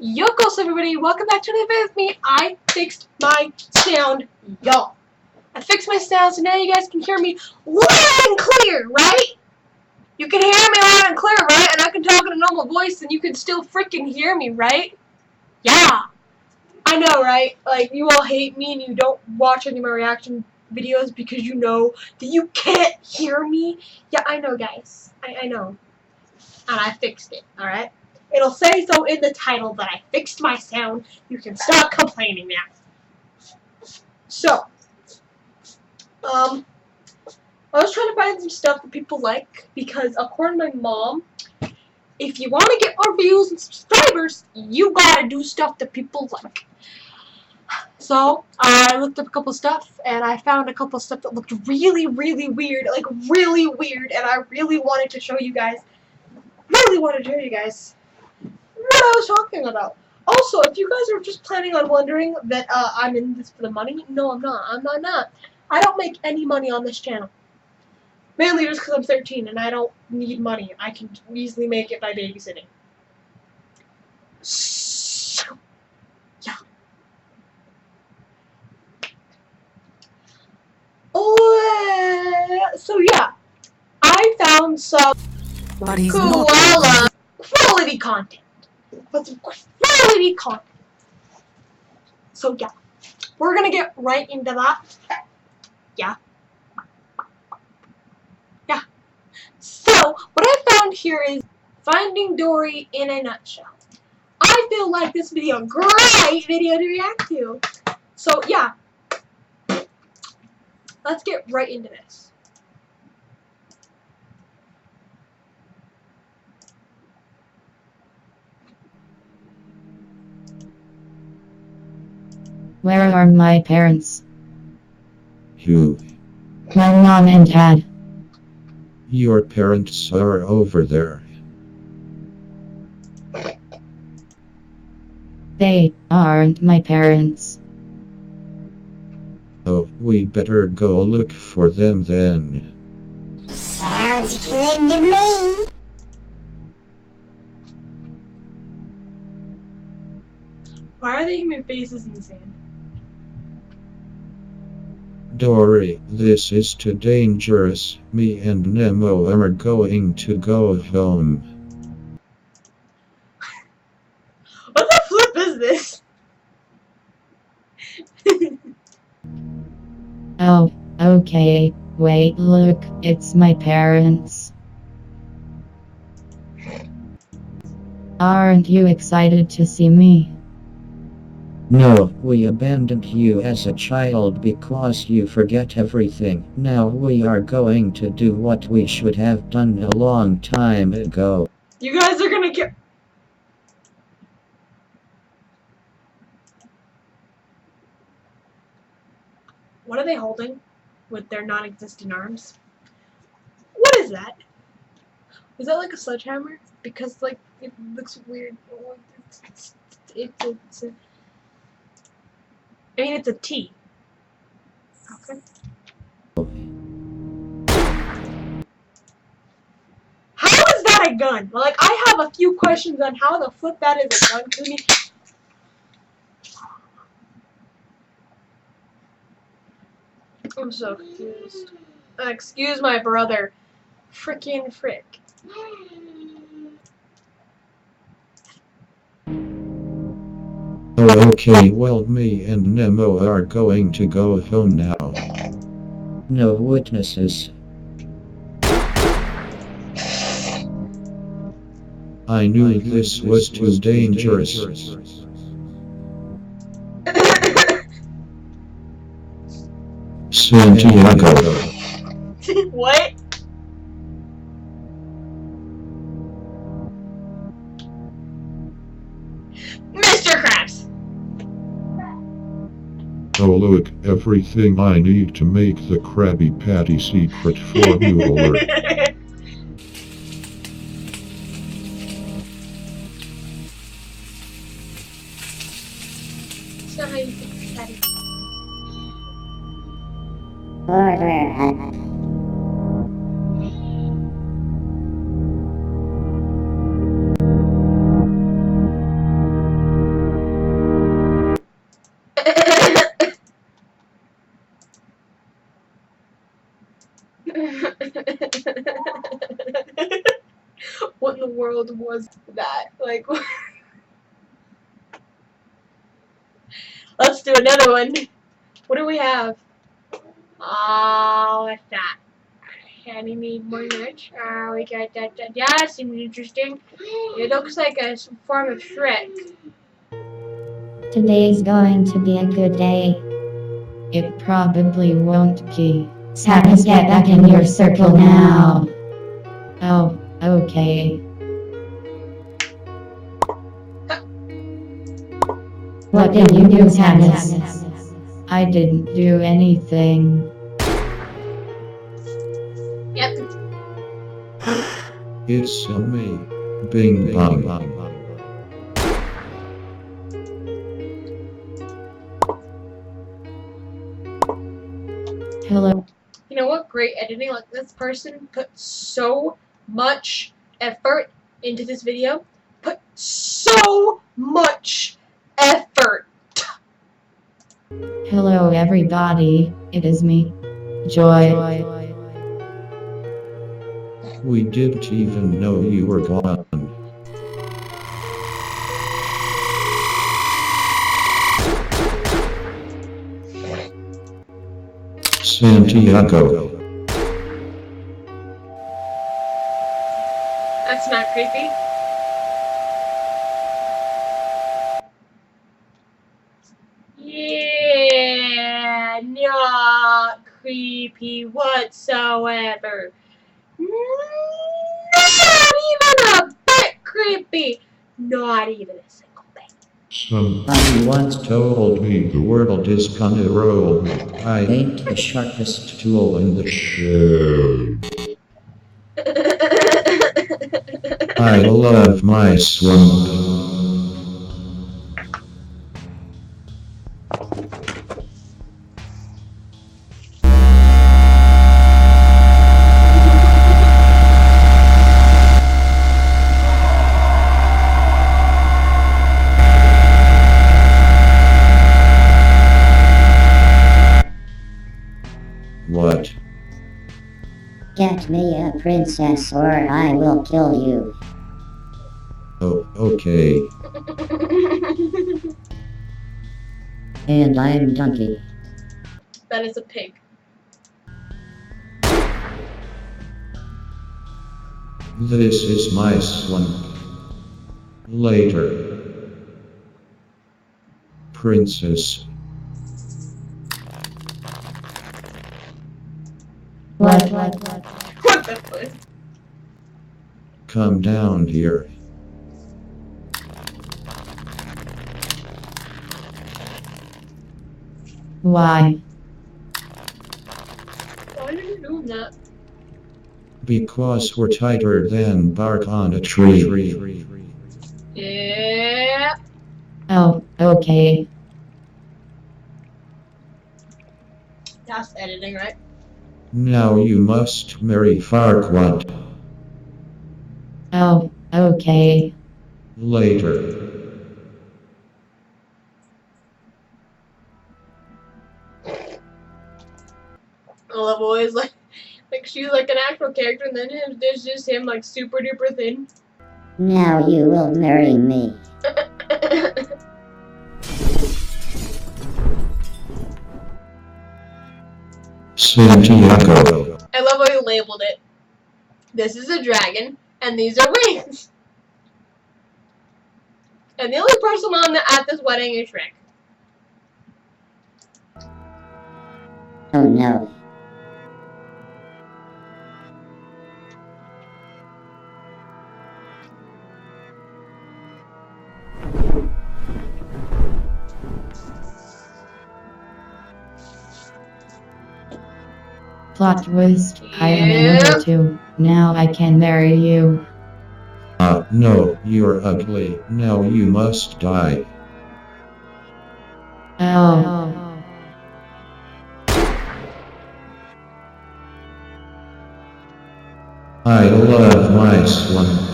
Yokos everybody, welcome back to the video with me. I fixed my sound, y'all. I fixed my sound so now you guys can hear me loud and clear, right? You can hear me loud and clear, right? And I can talk in a normal voice and you can still freaking hear me, right? Yeah. I know, right? Like, you all hate me and you don't watch any of my reaction videos because you know that you can't hear me. Yeah, I know, guys. I know. And I fixed it, alright? It'll say so in the title that I fixed my sound. You can stop complaining now. So, I was trying to find some stuff that people like because according to my mom, if you want to get more views and subscribers, you gotta do stuff that people like. So, I looked up a couple stuff and I found a couple stuff that looked really, really weird. Like, really weird. And I really wanted to show you guys. What I was talking about. Also, if you guys are just planning on wondering that I'm in this for the money, no, I'm not. I'm not. I don't make any money on this channel. Mainly just because I'm 13 and I don't need money. I can easily make it by babysitting. So, yeah. So yeah, I found some koala quality content. So yeah, we're gonna get right into that. Yeah. So what I found here is Finding Dory in a nutshell. I feel like this video a great video to react to. So yeah, let's get right into this. Where are my parents? Who? My mom and dad. Your parents are over there. They aren't my parents. Oh, we better go look for them then. Sounds good to me. Why are they human faces in the sand? Dory, this is too dangerous. Me and Nemo are going to go home. What the flip is this? Oh, okay. Wait, look, it's my parents. Aren't you excited to see me? No, we abandoned you as a child because you forget everything. Now we are going to do what we should have done a long time ago. You guys are gonna get... What are they holding with their non-existent arms? What is that? Is that like a sledgehammer? Because like it looks weird. I mean, it's a T. Okay. How is that a gun? Like, I have a few questions on how the flip that is a gun to me. I'm so confused. Excuse my brother. Frickin' frick. Oh, okay, well, me and Nemo are going to go home now. No witnesses. I knew this was too dangerous. Santiago. What? Mr. Krabs! Oh look, everything I need to make the Krabby Patty secret formula. That's not how you fix patty. world was that? Like, let's do another one. What do we have? Oh, what's that? We need more merch. We got that. Yeah, that seems interesting. It looks like a form of Shrek. Today's going to be a good day. It probably won't be. Sadness, get back in your circle now. Oh, okay. What did you do, Sadness? I didn't do anything. Yep. It's me. Bing bong. Hello. You know what? Great editing. Like, this person put so much effort into this video. Put so much effort. Hello, everybody. It is me, Joy. We didn't even know you were gone. Santiago. That's not creepy. Yeah, not creepy whatsoever. Not even a bit creepy. Not even a single bit. Somebody once told me the world is gonna roll me. I Ain't the sharpest tool in the shed. I love my swamp. What? Get me a princess or I will kill you. Oh, okay. And I'm Donkey. That is a pig. This is my swamp. Later. Princess. What? What the fuck? Come down here. Why? Why are you doing that? Because we're tighter than bark on a tree. Yeah. Oh, okay. That's editing, right? Now you must marry Farquaad. Oh, okay. Later. I love always like she's like an actual character, and then there's just him like super duper thin. Now you will marry me. Santiago. I love how you labeled it. This is a dragon, and these are wings. And the only person at this wedding is Shrek. Oh no. Plot twist. I am able to. Now I can marry you. No, you're ugly. Now you must die. Oh. I love my swamp.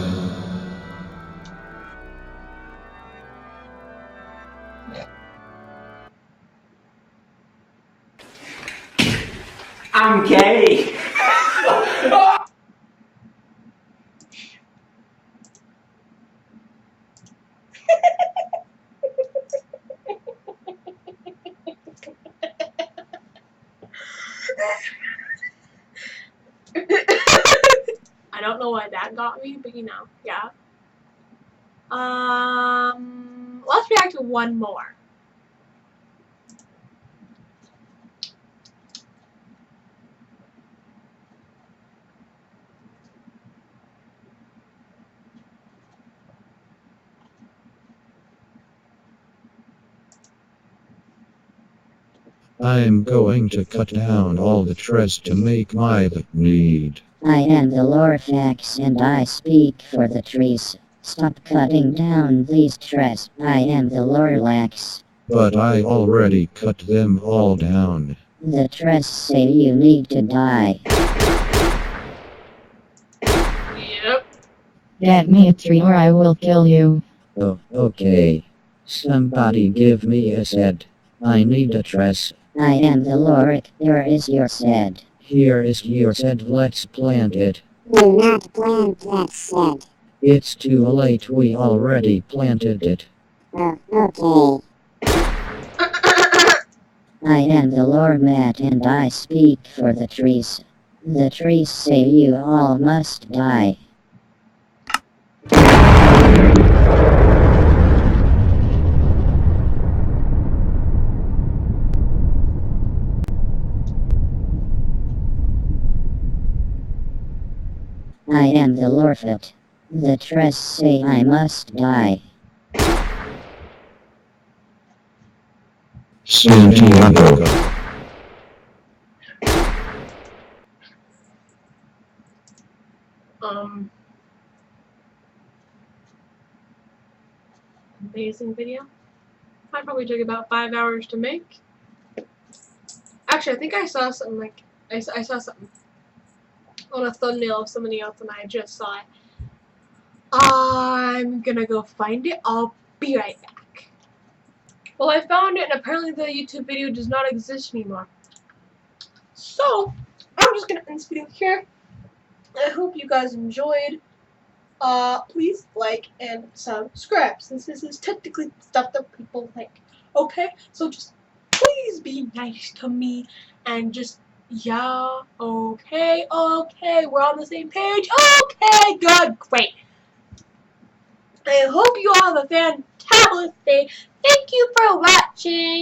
I'm gay. that got me, but yeah. Let's react to one more. I'm going to cut down all the trees to make my need. I am the Lorfax and I speak for the trees. Stop cutting down these trees. I am the Lorlax. But I already cut them all down. The trees say you need to die. Yep. Get me a tree or I will kill you. Oh, okay. Somebody give me a set. I need a dress. I am the Lorik. Here is your said. Here is your set. Let's plant it. Do not plant that said. It's too late. We already planted it. Okay. I am the Lormat and I speak for the trees. The trees say you all must die. I am the Lorfit. The trees say I must die. Santiago. Amazing video. I probably took about 5 hours to make. Actually, I think I saw something like I saw something on a thumbnail of somebody else, and I just saw it. I'm gonna go find it. I'll be right back. Well, I found it, and apparently the YouTube video does not exist anymore. So I'm just gonna end this video here. I hope you guys enjoyed. Please like and subscribe, since this is technically stuff that people like. Okay, so just please be nice to me and just, yeah, okay, we're on the same page. Okay, good, great. I hope you all have a fantabulous day. Thank you for watching.